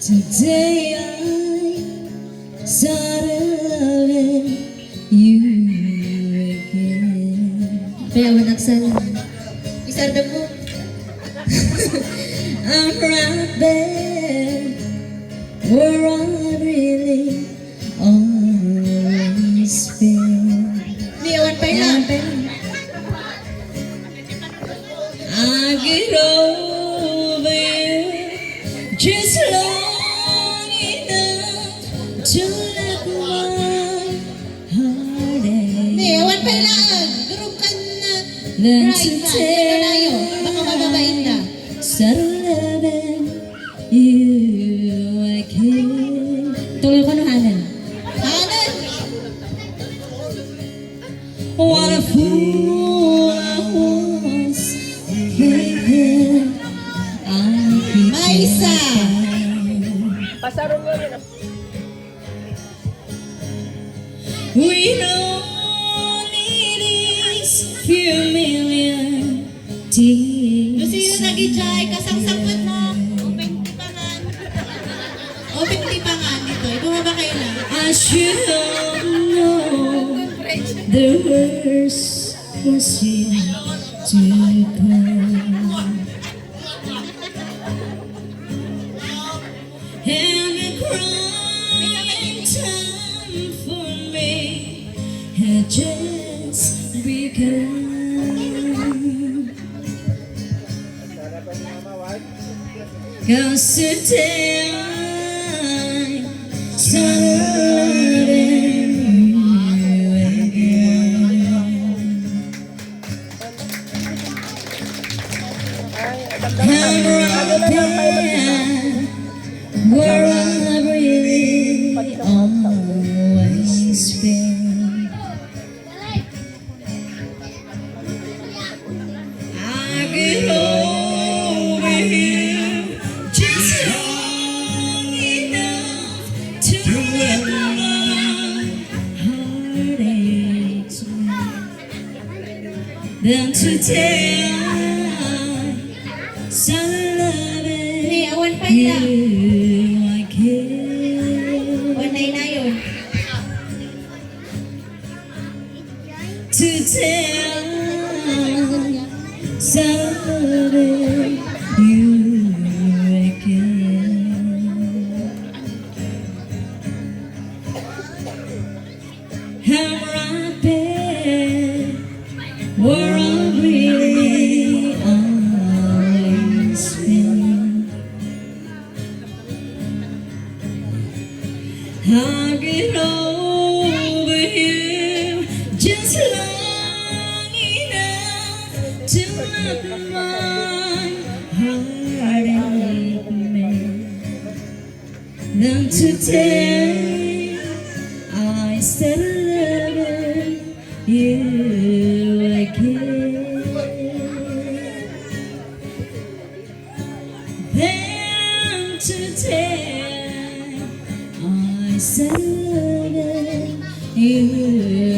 Today I started you again. Kaya wanaksan. Isarda mo. I'm right there where I really always been. Niyawan pa lang. I get over you just long enough to let my heart ache. Niyawan pa lang. Group ka na. Then Right to na. Dito tayo. Baka mababain na. start loving you again. Tuloy ko no, Hanan. Hanan! What a fool I was thinking I could Maisa! We only these few million Josie days. na nag-ijay. Kasang-sangkot mo. Open tipangan. Open tipangan dito. Ibumaba kayo na. I should have known the worst was yet to come. And the crying time for me had just begun. Cause today I started loving you again. I'm right there where I really always been. I get over you just long enough to let my heart ache. Then today I started loving Niyawan pa lang. you again. Wanay na yun. Today I started you again. I'm right there where I really always been. I get over you just long enough to let my heart ache me. Then today I started loving you again. Then today I started loving you